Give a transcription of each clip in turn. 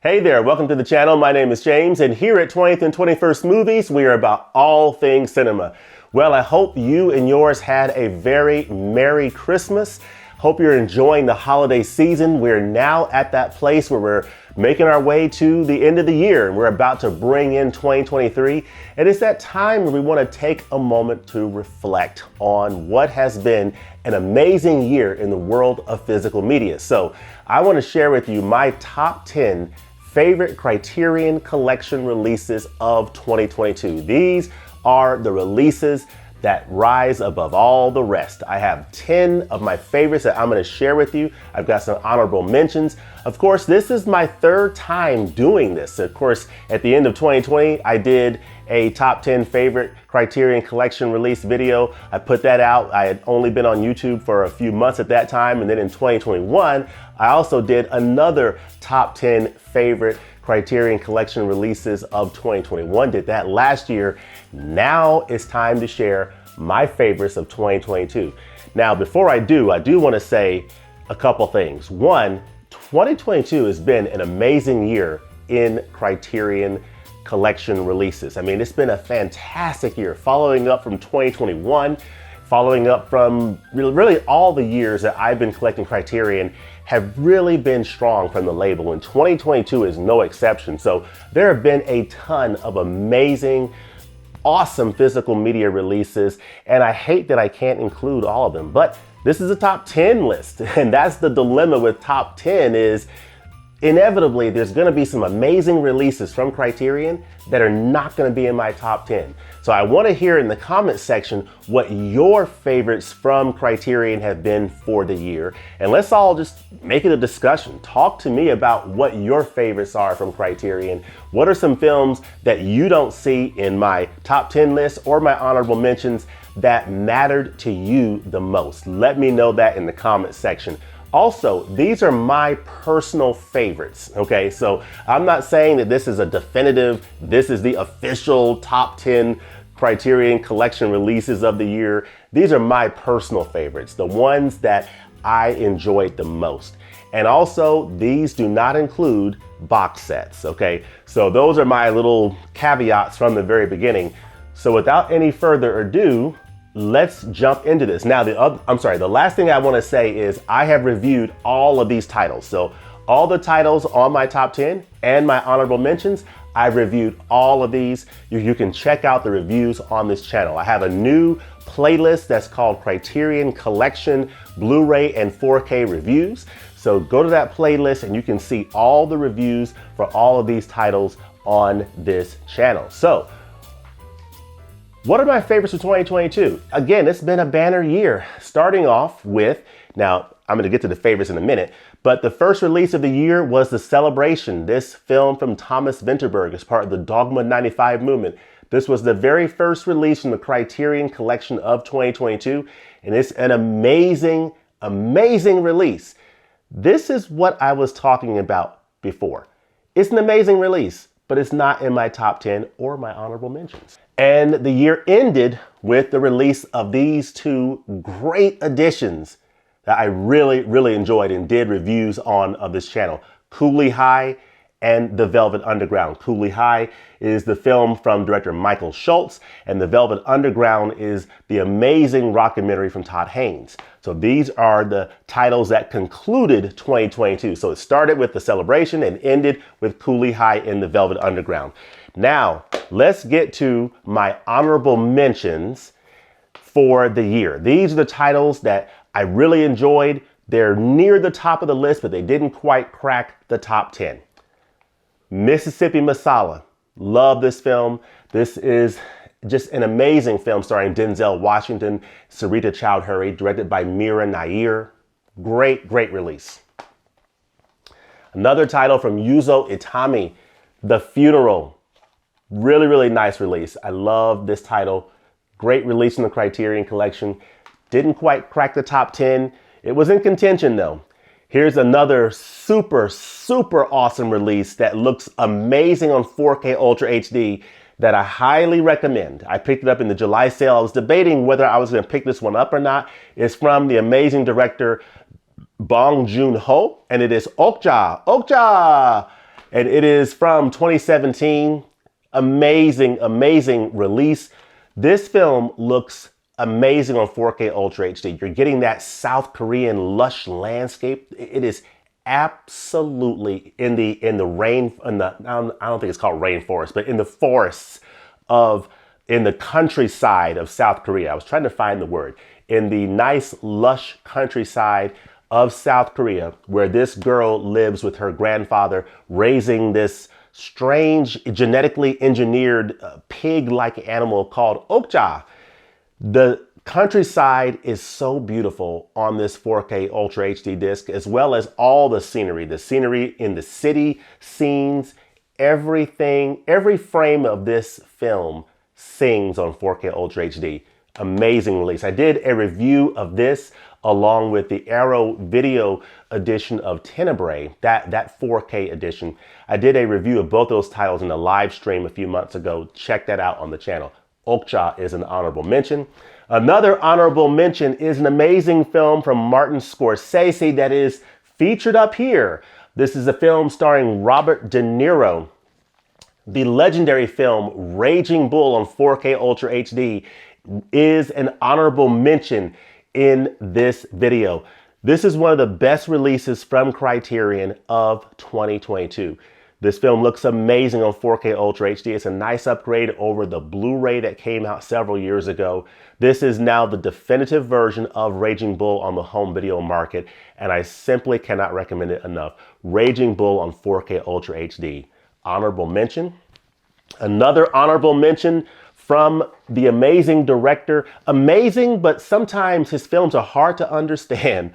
Hey there, welcome to the channel. My name is James, and here at 20th and 21st Movies, we are about all things cinema. Well, I hope you and yours had a very Merry Christmas. Hope you're enjoying the holiday season. We're now at that place where we're making our way to the end of the year, and we're about to bring in 2023. And it's that time where we want to take a moment to reflect on what has been an amazing year in the world of physical media. So I want to share with you my top 10 favorite Criterion Collection releases of 2022. These are the releases that rise above all the rest. I have 10 of my favorites that I'm going to share with you. I've got some honorable mentions. Of course, this is my third time doing this. Of course, at the end of 2020, I did a top 10 favorite Criterion Collection release video. I put that out. I had only been on YouTube for a few months at that time. And then in 2021, I also did another top 10 favorite Criterion Collection releases of 2021. Did that last year. Now it's time to share my favorites of 2022. Now, before I do want to say a couple things. One, 2022 has been an amazing year in Criterion Collection releases. I mean, it's been a fantastic year, following up from 2021, following up from really all the years that I've been collecting Criterion have really been strong from the label, and 2022 is no exception. So there have been a ton of amazing, awesome physical media releases, and I hate that I can't include all of them, but this is a top 10 list, and that's the dilemma with top 10 is inevitably there's going to be some amazing releases from Criterion that are not going to be in my top 10. So I want to hear in the comment section what your favorites from Criterion have been for the year. And let's all just make it a discussion. Talk to me about what your favorites are from Criterion. What are some films that you don't see in my top 10 list or my honorable mentions that mattered to you the most? Let me know that in the comment section. Also, these are my personal favorites, okay? So I'm not saying that this is a definitive, this is the official top 10 Criterion Collection releases of the year. These are my personal favorites, the ones that I enjoyed the most. And also, these do not include box sets, okay? So those are my little caveats from the very beginning. So without any further ado, let's jump into this. Now, the last thing I want to say is I have reviewed all of these titles. So all the titles on my top 10 and my honorable mentions, I've reviewed all of these. You can check out the reviews on this channel. I have a new playlist that's called Criterion Collection Blu-ray and 4K reviews. So go to that playlist and you can see all the reviews for all of these titles on this channel. So what are my favorites for 2022? Again, it's been a banner year, starting off with, now I'm going to get to the favorites in a minute, but the first release of the year was The Celebration. This film from Thomas Vinterberg is part of the Dogma 95 movement. This was the very first release from the Criterion Collection of 2022, and it's an amazing, amazing release. This is what I was talking about before. It's an amazing release, but it's not in my top 10 or my honorable mentions. And the year ended with the release of these two great additions that I really, really enjoyed and did reviews on of this channel, Cooley High and The Velvet Underground. Cooley High is the film from director Michael Schultz, and The Velvet Underground is the amazing rockumentary from Todd Haynes. So these are the titles that concluded 2022. So it started with The Celebration and ended with Cooley High and The Velvet Underground. Now, let's get to my honorable mentions for the year. These are the titles that I really enjoyed. They're near the top of the list, but they didn't quite crack the top 10. Mississippi Masala. Love this film. This is just an amazing film starring Denzel Washington, Sarita Chowdhury, directed by Mira Nair. Great, great release. Another title from Yuzo Itami, The Funeral. Really, really nice release. I love this title. Great release in the Criterion Collection. Didn't quite crack the top 10. It was in contention though. Here's another super, super awesome release that looks amazing on 4K Ultra HD that I highly recommend. I picked it up in the July sale. I was debating whether I was going to pick this one up or not. It's from the amazing director Bong Joon-ho, and it is Okja. Okja! and it is from 2017. Amazing, amazing release. This film looks amazing on 4K Ultra HD. You're getting that South Korean lush landscape. It is absolutely in the rain, I don't think it's called rainforest, but in the forests in the countryside of South Korea. I was trying to find the word. In the nice lush countryside of South Korea, where this girl lives with her grandfather, raising this strange genetically engineered pig-like animal called okja. The countryside is so beautiful on this 4K Ultra HD disc, as well as all the scenery in the city scenes, everything, every frame of this film sings on 4K Ultra HD. Amazing release. I did a review of this along with the Arrow video edition of Tenebrae, that 4K edition. I did a review of both those titles in a live stream a few months ago. Check that out on the channel. Okja is an honorable mention. Another honorable mention is an amazing film from Martin Scorsese that is featured up here. This is a film starring Robert De Niro. The legendary film Raging Bull on 4K Ultra HD is an honorable mention in this video. This is one of the best releases from Criterion of 2022. This film looks amazing on 4K Ultra HD. It's a nice upgrade over the Blu-ray that came out several years ago. This is now the definitive version of Raging Bull on the home video market, and I simply cannot recommend it enough. Raging Bull on 4K Ultra HD. Honorable mention. Another honorable mention from the amazing director. Amazing, but sometimes his films are hard to understand.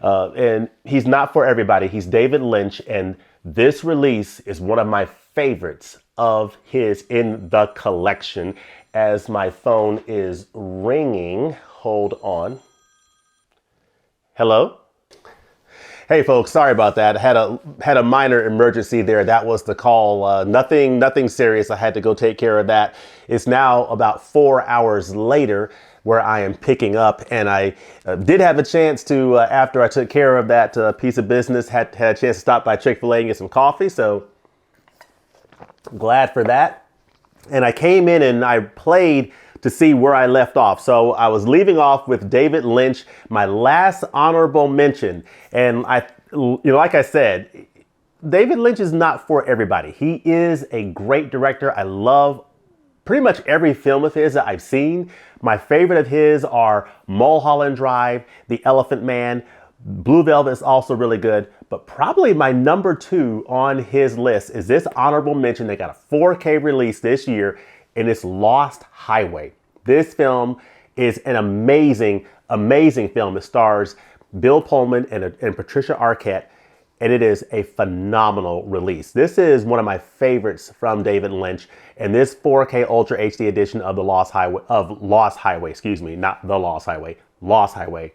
And he's not for everybody. He's David Lynch, and this release is one of my favorites of his in the collection. As my phone is ringing, hold on. Hello? Hey folks, sorry about that. I had a minor emergency there. That was the call. Nothing serious. I had to go take care of that. It's now about 4 hours later where I am picking up, and I did have a chance to, after I took care of that piece of business, had a chance to stop by Chick-fil-A and get some coffee. So glad for that. And I came in and I played to see where I left off. So I was leaving off with David Lynch, my last honorable mention. And like I said, David Lynch is not for everybody. He is a great director. I love pretty much every film of his that I've seen. My favorite of his are Mulholland Drive, The Elephant Man. Blue Velvet is also really good, but probably my number 2 on his list is this honorable mention. They got a 4K release this year, and it's Lost Highway. This film is an amazing, amazing film. It stars Bill Pullman and Patricia Arquette, and it is a phenomenal release. This is one of my favorites from David Lynch, and this 4K Ultra HD edition of Lost Highway, not The Lost Highway, Lost Highway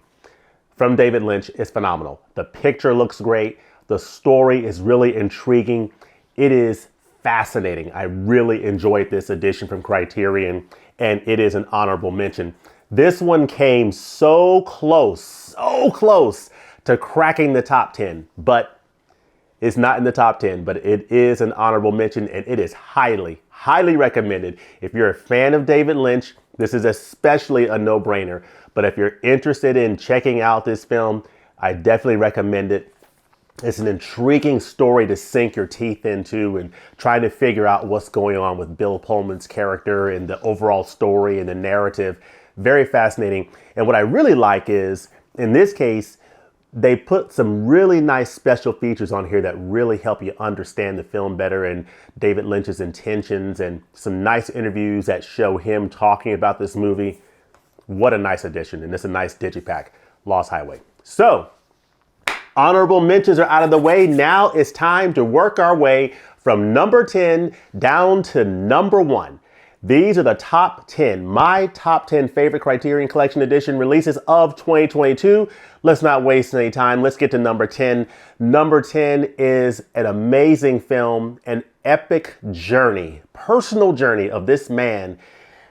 from David Lynch is phenomenal. The picture looks great. The story is really intriguing. It is fascinating. I really enjoyed this edition from Criterion, and it is an honorable mention. This one came so close to cracking the top 10, but it's not in the top 10, but it is an honorable mention, and it is highly, highly recommended. If you're a fan of David Lynch, this is especially a no-brainer, but if you're interested in checking out this film, I definitely recommend it. It's an intriguing story to sink your teeth into and trying to figure out what's going on with Bill Pullman's character and the overall story and the narrative. Very fascinating. And what I really like is, in this case, they put some really nice special features on here that really help you understand the film better and David Lynch's intentions, and some nice interviews that show him talking about this movie. What a nice addition. And it's a nice digipack. Lost Highway. So, honorable mentions are out of the way. Now it's time to work our way from number 10 down to number 1. These are the top 10, my top 10 favorite Criterion Collection edition releases of 2022. Let's not waste any time. Let's get to number 10. Number 10 is an amazing film, an epic journey, personal journey of this man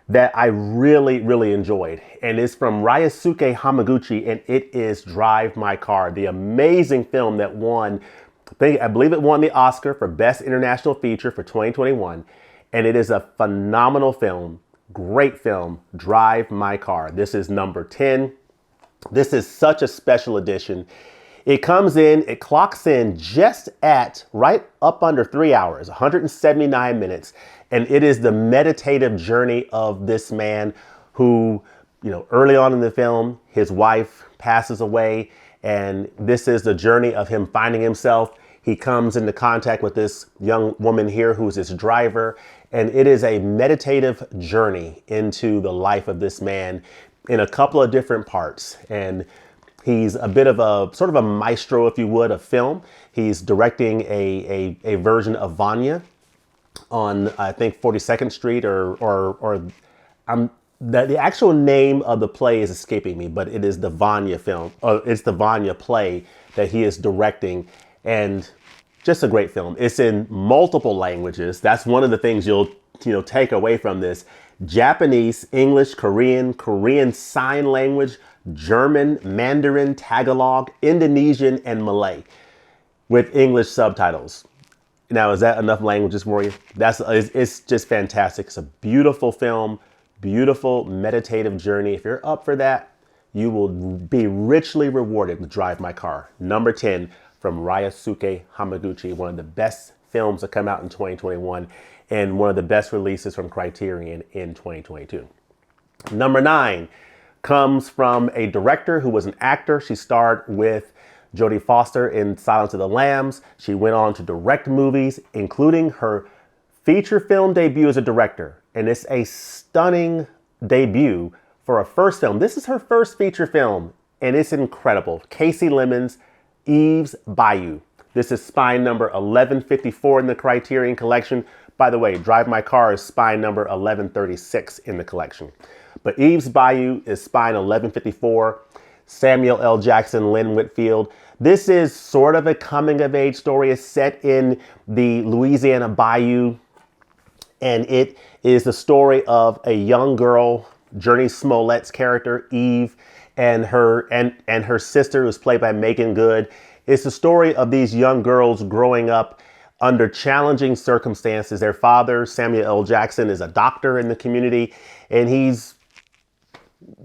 that I really, really enjoyed. And it's from Ryosuke Hamaguchi, and it is Drive My Car, the amazing film that won I believe it won the Oscar for Best International Feature for 2021. And it is a phenomenal film, great film, Drive My Car. This is number 10. This is such a special edition. It clocks in just at right up under 3 hours, 179 minutes. And it is the meditative journey of this man who, early on in the film, his wife passes away. And this is the journey of him finding himself. He comes into contact with this young woman here who's his driver. And it is a meditative journey into the life of this man in a couple of different parts. And he's a bit of a sort of a maestro, if you would, of film. He's directing a version of Vanya on, I think, 42nd Street the actual name of the play is escaping me, but it is the Vanya film. It's the Vanya play that he is directing, and just a great film. It's in multiple languages. That's one of the things you'll take away from this. Japanese, English, Korean Sign Language, German, Mandarin, Tagalog, Indonesian, and Malay with English subtitles. Now, is that enough languages for you? It's just fantastic. It's a beautiful film, beautiful meditative journey. If you're up for that, you will be richly rewarded with Drive My Car. Number 10 from Ryosuke Hamaguchi, one of the best films that come out in 2021 and one of the best releases from Criterion in 2022. Number 9 comes from a director who was an actor. She starred with Jodie Foster in Silence of the Lambs. She went on to direct movies, including her feature film debut as a director. And it's a stunning debut for a first film. This is her first feature film, and it's incredible. Casey Lemon's Eve's Bayou. This is spine number 1154 in the Criterion Collection. By the way, Drive My Car is spine number 1136 in the collection. But Eve's Bayou is spine 1154. Samuel L. Jackson, Lynn Whitfield. This is sort of a coming of age story. It's set in the Louisiana Bayou. And it is the story of a young girl, Journey Smollett's character, Eve, and her sister, who's played by Megan Good. It's the story of these young girls growing up under challenging circumstances. Their father, Samuel L. Jackson, is a doctor in the community, and he's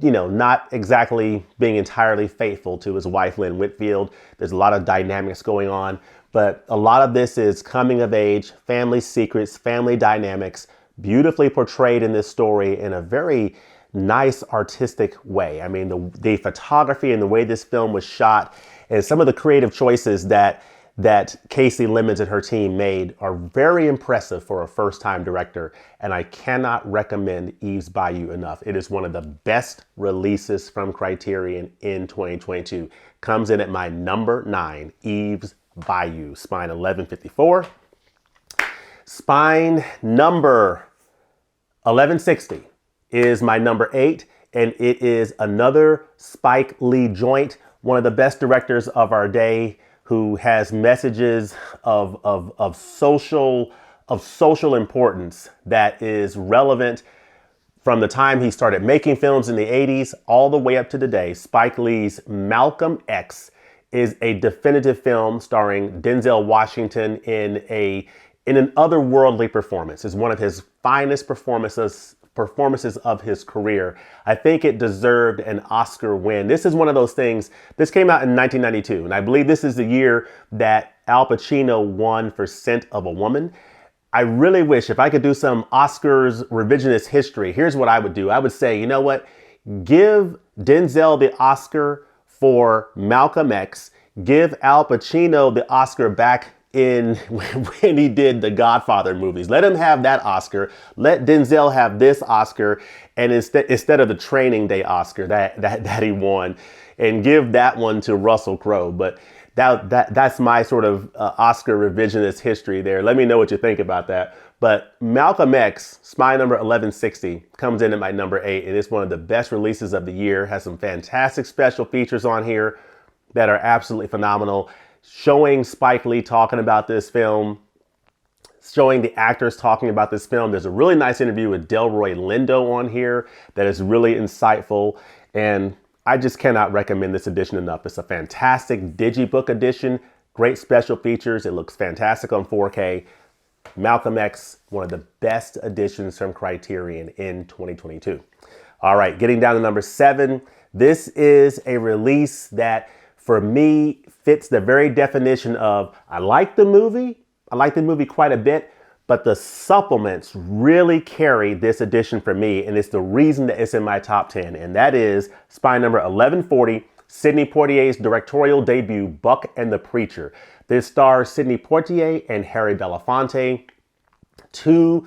not exactly being entirely faithful to his wife, Lynn Whitfield. There's a lot of dynamics going on, but a lot of this is coming of age, family secrets, family dynamics, beautifully portrayed in this story in a very nice artistic way. I mean, the photography and the way this film was shot and some of the creative choices that Casey Lemons and her team made are very impressive for a first-time director, and I cannot recommend Eve's Bayou enough. It is one of the best releases from Criterion in 2022. Comes in at my number 9, Eve's Bayou, spine 1154. Spine number 1160 is my number 8, and it is another Spike Lee joint, one of the best directors of our day, who has messages of social importance that is relevant from the time he started making films in the 80s all the way up to today. Spike Lee's Malcolm X is a definitive film starring Denzel Washington in an otherworldly performance. It's one of his finest performances of his career. I think it deserved an Oscar win. This is one of those things. This came out in 1992, and I believe this is the year that Al Pacino won for Scent of a Woman. I really wish if I could do some Oscars revisionist history, here's what I would do. I would say, you know what? Give Denzel the Oscar for Malcolm X. Give Al Pacino the Oscar back in when he did the Godfather movies. Let him have that Oscar. Let Denzel have this Oscar, and instead of the Training Day Oscar that he won, and give that one to Russell Crowe. But that's my sort of Oscar revisionist history there. Let me know what you think about that. But Malcolm X, spine number 1160, comes in at my number 8, and it's one of the best releases of the year. Has some fantastic special features on here that are absolutely phenomenal. Showing Spike Lee talking about this film, showing the actors talking about this film. There's a really nice interview with Delroy Lindo on here that is really insightful, and I just cannot recommend this edition enough. It's a fantastic digibook edition, Great special features. It looks fantastic on 4K. Malcolm X, one of the best additions from Criterion in 2022. All right, getting down to number 7. This is a release that, for me, fits the very definition of I like the movie quite a bit, but the supplements really carry this edition for me, and it's the reason that it's in my top 10, and that is spine number 1140, Sidney Poitier's directorial debut, Buck and the Preacher. This stars Sidney Poitier and Harry Belafonte, two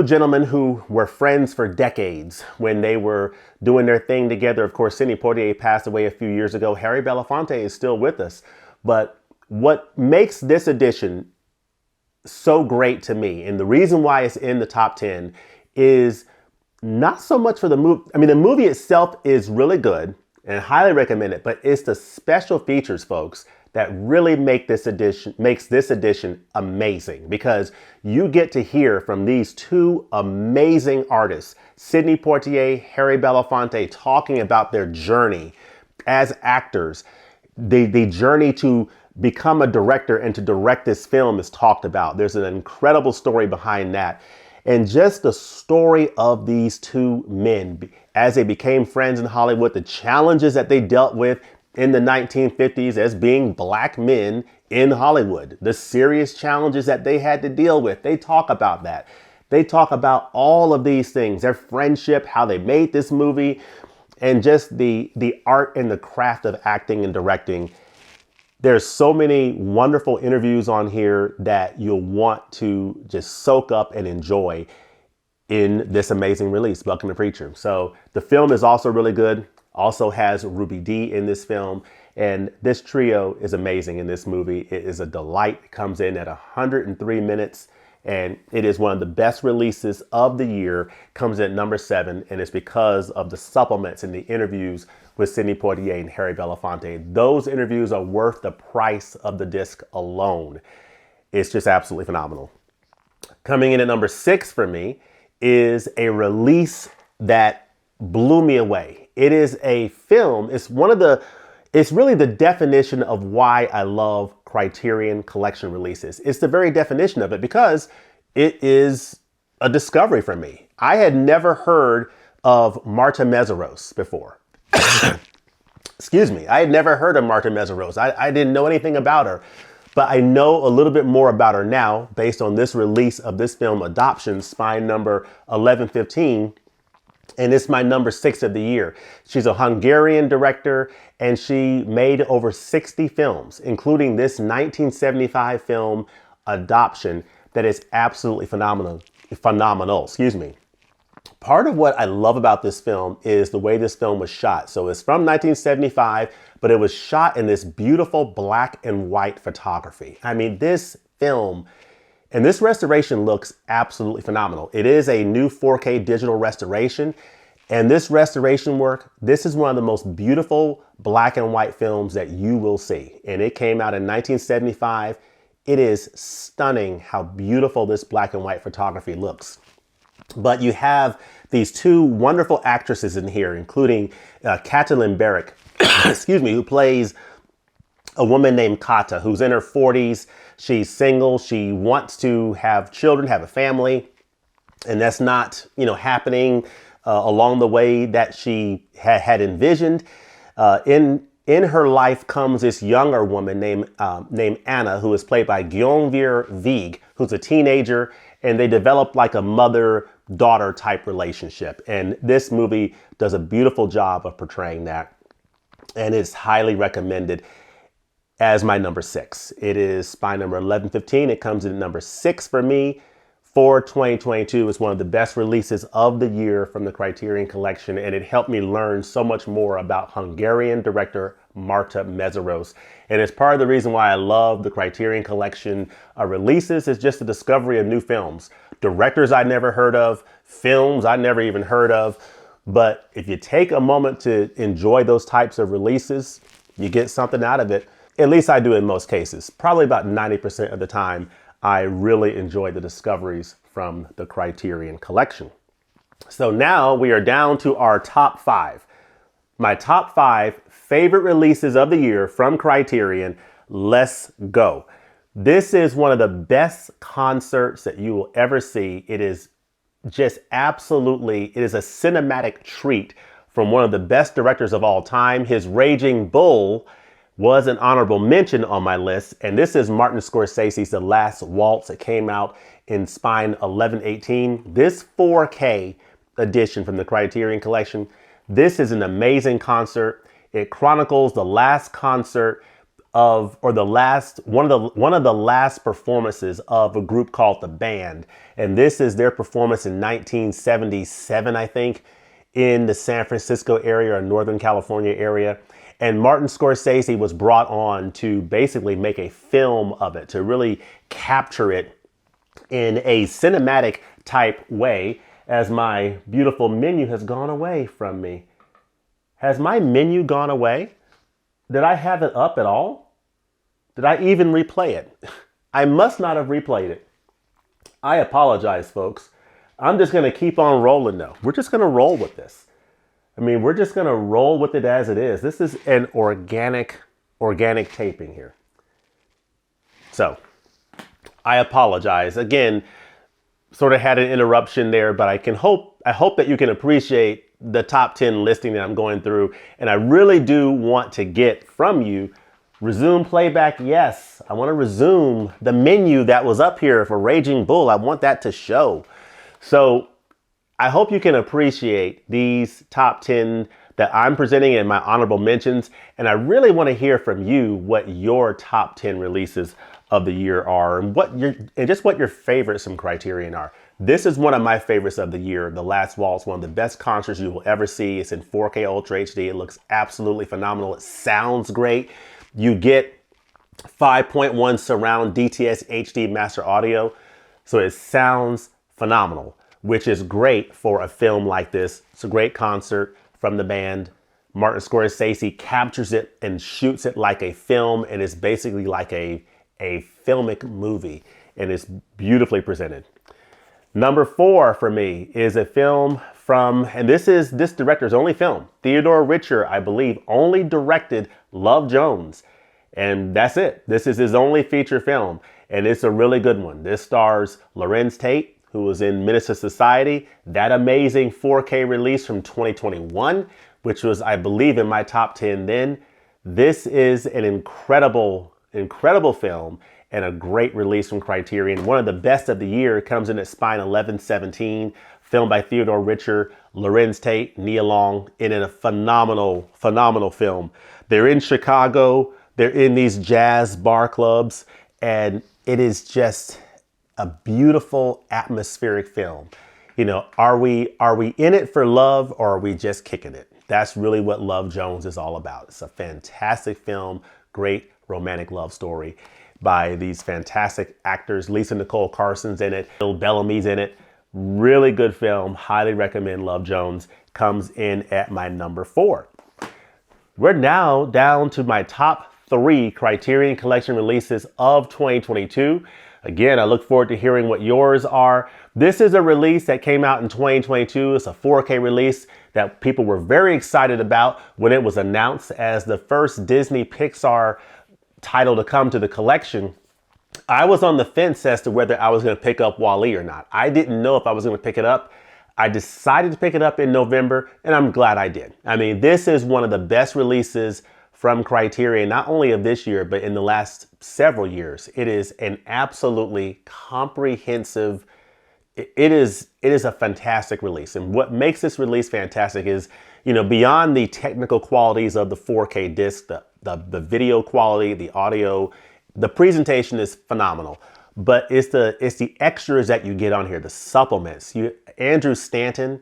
gentlemen who were friends for decades when they were doing their thing together. Of course, Sidney Poitier passed away a few years ago. Harry Belafonte is still with us. But what makes this edition so great to me, and the reason why it's in the top 10, is not so much for the movie. I mean, the movie itself is really good and highly recommend it, but it's the special features, folks, that really makes this edition amazing, because you get to hear from these two amazing artists, Sidney Poitier, Harry Belafonte, talking about their journey as actors. The journey to become a director and to direct this film is talked about. There's an incredible story behind that. And just the story of these two men as they became friends in Hollywood, the challenges that they dealt with in the 1950s as being black men in Hollywood, the serious challenges that they had to deal with. They talk about that. They talk about all of these things, their friendship, how they made this movie, and just the art and the craft of acting and directing. There's so many wonderful interviews on here that you'll want to just soak up and enjoy in this amazing release, Buck and the Preacher. So the film is also really good. Also has Ruby Dee in this film. And this trio is amazing in this movie. It is a delight. It comes in at 103 minutes. And it is one of the best releases of the year. Comes in at number 7. And it's because of the supplements and the interviews with Sidney Poitier and Harry Belafonte. Those interviews are worth the price of the disc alone. It's just absolutely phenomenal. Coming in at number 6 for me is a release that blew me away. It is a film. It's really the definition of why I love Criterion Collection releases. It's the very definition of it, because it is a discovery for me. I had never heard of Marta Mészáros before. Excuse me. I had never heard of Marta Mészáros. I didn't know anything about her, but I know a little bit more about her now based on this release of this film, Adoption, spine number 1115. And it's my number 6 of the year. She's a Hungarian director, and she made over 60 films, including this 1975 film, Adoption, that is absolutely phenomenal. Excuse me. Part of what I love about this film is the way this film was shot. So it's from 1975, but it was shot in this beautiful black and white photography. I mean, this film and this restoration looks absolutely phenomenal. It is a new 4K digital restoration. And this restoration work, this is one of the most beautiful black and white films that you will see. And it came out in 1975. It is stunning how beautiful this black and white photography looks. But you have these two wonderful actresses in here, including Catelyn Barrick, excuse me, who plays a woman named Kata, who's in her 40s. She's single. She wants to have children, have a family, and that's not, happening along the way that she had envisioned. In her life comes this younger woman named Anna, who is played by Guinevere Vigue, who's a teenager, and they develop like a mother-daughter type relationship. And this movie does a beautiful job of portraying that, and it's highly recommended as my number 6. It is spine number 1115. It comes in at number 6 for me for 2022. It's one of the best releases of the year from the Criterion Collection, and it helped me learn so much more about Hungarian director Marta Mészáros. And it's part of the reason why I love the Criterion Collection releases, is just the discovery of new films. Directors I never heard of, films I never even heard of. But if you take a moment to enjoy those types of releases, you get something out of it. At least I do in most cases. Probably about 90% of the time, I really enjoy the discoveries from the Criterion Collection. So now we are down to our top 5. My top 5 favorite releases of the year from Criterion. Let's go. This is one of the best concerts that you will ever see. It is just absolutely, it is a cinematic treat from one of the best directors of all time. His Raging Bull was an honorable mention on my list. And this is Martin Scorsese's The Last Waltz. It came out in Spine 11/18. This 4K edition from the Criterion Collection, this is an amazing concert. It chronicles the last concert of, or the last, one of the last performances of a group called The Band. And this is their performance in 1977, I think, in the San Francisco area or Northern California area. And Martin Scorsese was brought on to basically make a film of it, to really capture it in a cinematic type way. As my beautiful menu has gone away from me. Has my menu gone away? Did I have it up at all? Did I even replay it? I must not have replayed it. I apologize, folks. I'm just going to keep on rolling though. We're just going to roll with this. I mean, we're just going to roll with it as it is. This is an organic taping here. So I apologize. Again, sort of had an interruption there, but I hope that you can appreciate the top 10 listing that I'm going through. And I really do want to get from you, resume playback. Yes, I want to resume the menu that was up here for Raging Bull. I want that to show. So I hope you can appreciate these top 10 that I'm presenting in my honorable mentions. And I really want to hear from you what your top 10 releases of the year are and just what your favorites from Criterion are. This is one of my favorites of the year, The Last Waltz, one of the best concerts you will ever see. It's in 4K Ultra HD. It looks absolutely phenomenal. It sounds great. You get 5.1 surround DTS HD master audio. So it sounds phenomenal, which is great for a film like this. It's a great concert from the band. Martin Scorsese captures it and shoots it like a film, and it's basically like a filmic movie, and it's beautifully presented. Number 4 for me is a film from, and this is this director's only film. Theodore Richer, I believe, only directed Love Jones, and that's it. This is his only feature film, and it's a really good one. This stars Lorenz Tate, who was in Menace to Society, that amazing 4K release from 2021, which was, I believe, in my top 10 then. This is an incredible film and a great release from Criterion. One of the best of the year. It comes in at Spine 11/17, filmed by Theodore Richer, Lorenz Tate, Nia Long, in a phenomenal film. They're in Chicago. They're in these jazz bar clubs, and it is just a beautiful atmospheric film. You know, are we in it for love, or are we just kicking it? That's really what Love Jones is all about. It's a fantastic film, great romantic love story by these fantastic actors. Lisa Nicole Carson's in it, Bill Bellamy's in it. Really good film. Highly recommend Love Jones. Comes in at my number 4. We're now down to my top 3 Criterion Collection releases of 2022. Again, I look forward to hearing what yours are. This is a release that came out in 2022. It's a 4K release that people were very excited about when it was announced as the first Disney Pixar title to come to the collection. I was on the fence as to whether I was going to pick up Wall-E or not. I didn't know if I was going to pick it up. I decided to pick it up in November, and I'm glad I did. I mean, this is one of the best releases from Criterion, not only of this year, but in the last several years. It is an absolutely comprehensive, it is a fantastic release. And what makes this release fantastic is, you know, beyond the technical qualities of the 4K disc, the video quality, the audio, the presentation is phenomenal. But it's the extras that you get on here, the supplements. Andrew Stanton,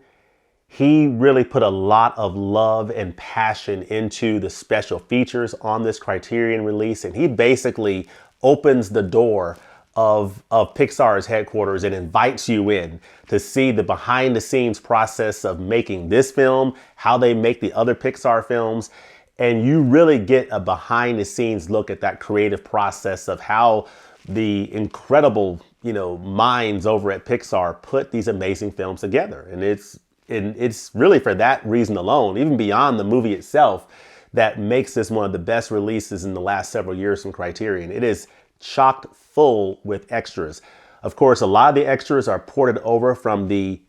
he really put a lot of love and passion into the special features on this Criterion release, and he basically opens the door of Pixar's headquarters and invites you in to see the behind the scenes process of making this film, how they make the other Pixar films. And you really get a behind the scenes look at that creative process of how the incredible, you know, minds over at Pixar put these amazing films together. And it's really for that reason alone, even beyond the movie itself, that makes this one of the best releases in the last several years from Criterion. It is chocked full with extras. Of course, a lot of the extras are ported over from the,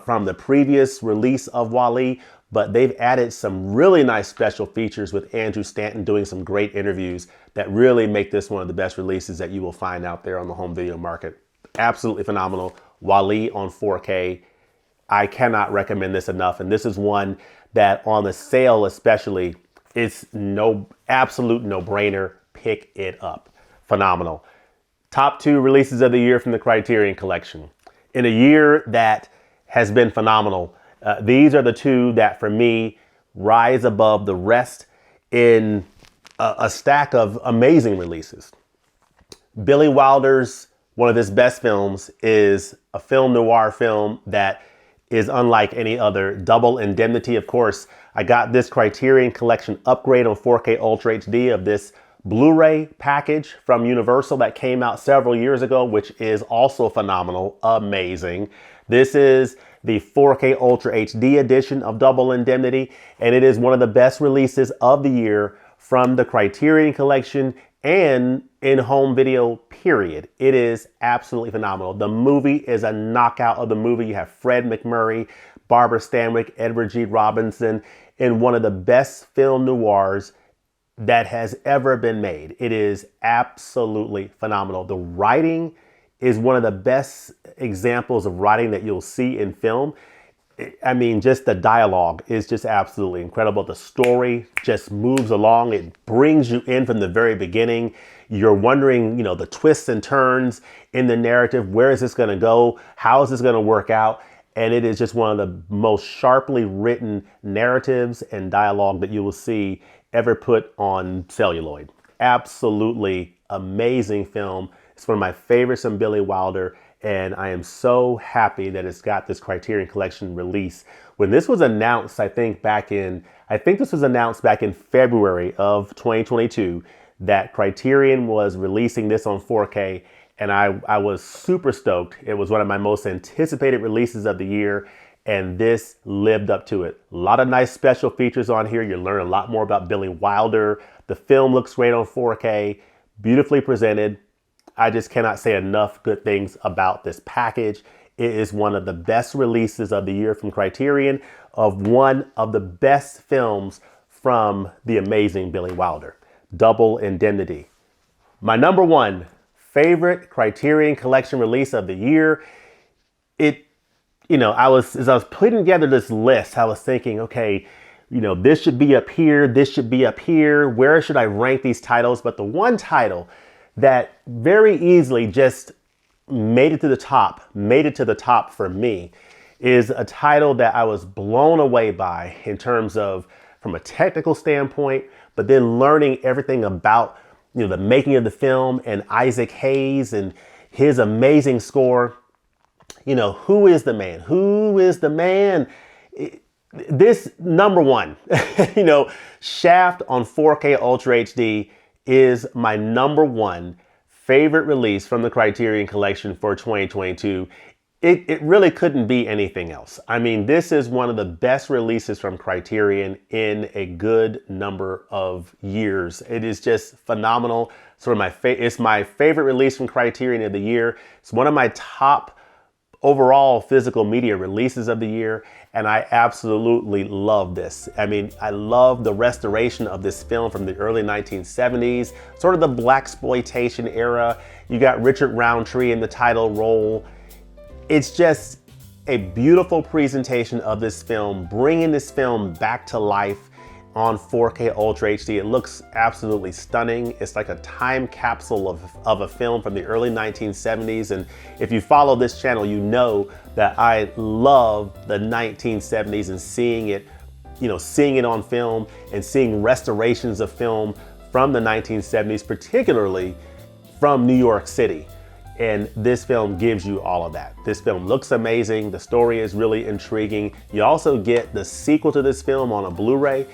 from the previous release of WALL-E, but they've added some really nice special features with Andrew Stanton doing some great interviews that really make this one of the best releases that you will find out there on the home video market. Absolutely phenomenal. WALL-E on 4K. I cannot recommend this enough. And this is one that on the sale especially, it's absolute no-brainer. Pick it up. Phenomenal. Top 2 releases of the year from the Criterion Collection. In a year that has been phenomenal, these are the 2 that for me rise above the rest in a stack of amazing releases. Billy Wilder's one of his best films is a film noir film that is unlike any other, Double Indemnity. Of course, I got this Criterion Collection upgrade on 4K Ultra HD of this Blu-ray package from Universal that came out several years ago, which is also phenomenal, amazing. This is the 4K Ultra HD edition of Double Indemnity, and it is one of the best releases of the year from the Criterion Collection and in home video, period. It is absolutely phenomenal. The movie is a knockout of the movie. You have Fred McMurray, Barbara Stanwyck, Edward G. Robinson in one of the best film noirs that has ever been made. It is absolutely phenomenal. The writing is one of the best examples of writing that you'll see in film. I mean, just the dialogue is just absolutely incredible. The story just moves along. It brings you in from the very beginning. You're wondering, the twists and turns in the narrative. Where is this going to go? How is this going to work out? And it is just one of the most sharply written narratives and dialogue that you will see ever put on celluloid. Absolutely amazing film. It's one of my favorites from Billy Wilder, and I am so happy that it's got this Criterion Collection release. When this was announced, I think this was announced back in February of 2022 that Criterion was releasing this on 4K, and I was super stoked. It was one of my most anticipated releases of the year, and this lived up to it. A lot of nice special features on here. You learn a lot more about Billy Wilder. The film looks great on 4K, beautifully presented. I just cannot say enough good things about this package. It is one of the best releases of the year from Criterion, of one of the best films from the amazing Billy Wilder, Double Indemnity. My number 1 favorite Criterion Collection release of the year. As I was putting together this list, I was thinking, okay, this should be up here, this should be up here. Where should I rank these titles? But the one title that very easily just made it to the top for me is a title that I was blown away by in terms of from a technical standpoint, but then learning everything about the making of the film and Isaac Hayes and his amazing score. Who is the man? Who is the man? This number 1, Shaft on 4K Ultra HD is my number 1 favorite release from the Criterion Collection for 2022. It really couldn't be anything else. I mean, this is one of the best releases from Criterion in a good number of years. It is just phenomenal. It's my favorite release from Criterion of the year. It's one of my top overall physical media releases of the year, and I absolutely love this. I mean, I love the restoration of this film from the early 1970s, sort of the blaxploitation era. You got Richard Roundtree in the title role. It's just a beautiful presentation of this film, bringing this film back to life on 4K Ultra HD. It looks absolutely stunning. It's like a time capsule of a film from the early 1970s. And if you follow this channel, you know that I love the 1970s and seeing it on film and seeing restorations of film from the 1970s, particularly from New York City. And this film gives you all of that. This film looks amazing. The story is really intriguing. You also get the sequel to this film on a Blu-ray.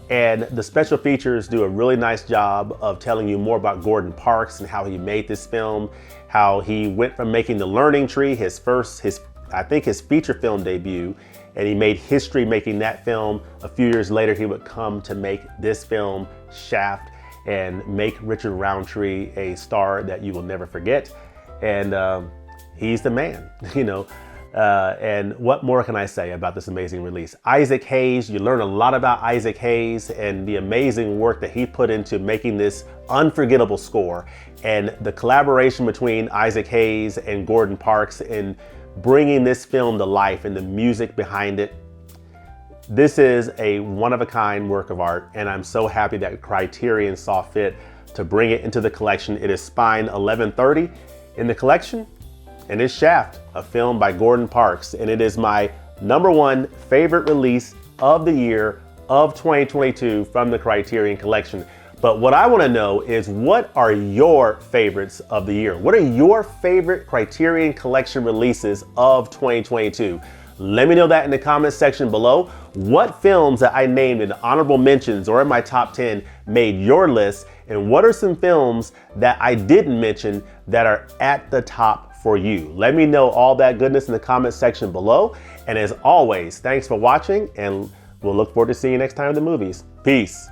And the special features do a really nice job of telling you more about Gordon Parks and how he made this film, how he went from making The Learning Tree, his feature film debut, and he made history making that film. A few years later, he would come to make this film, Shaft, and make Richard Roundtree a star that you will never forget. And he's the man, you know. And what more can I say about this amazing release? Isaac Hayes, you learn a lot about Isaac Hayes and the amazing work that he put into making this unforgettable score, and the collaboration between Isaac Hayes and Gordon Parks in bringing this film to life and the music behind it. This is a one-of-a-kind work of art, and I'm so happy that Criterion saw fit to bring it into the collection. It is Spine 1130 in the collection, and it's Shaft, a film by Gordon Parks, and it is my #1 favorite release of the year of 2022 from the Criterion Collection. But what I want to know is, what are your favorites of the year? What are your favorite Criterion Collection releases of 2022? Let me know that in the comments section below. What films that I named in honorable mentions or in my top 10 made your list? And what are some films that I didn't mention that are at the top for you? Let me know all that goodness in the comments section below. And as always, thanks for watching, and we'll look forward to seeing you next time in the movies. Peace.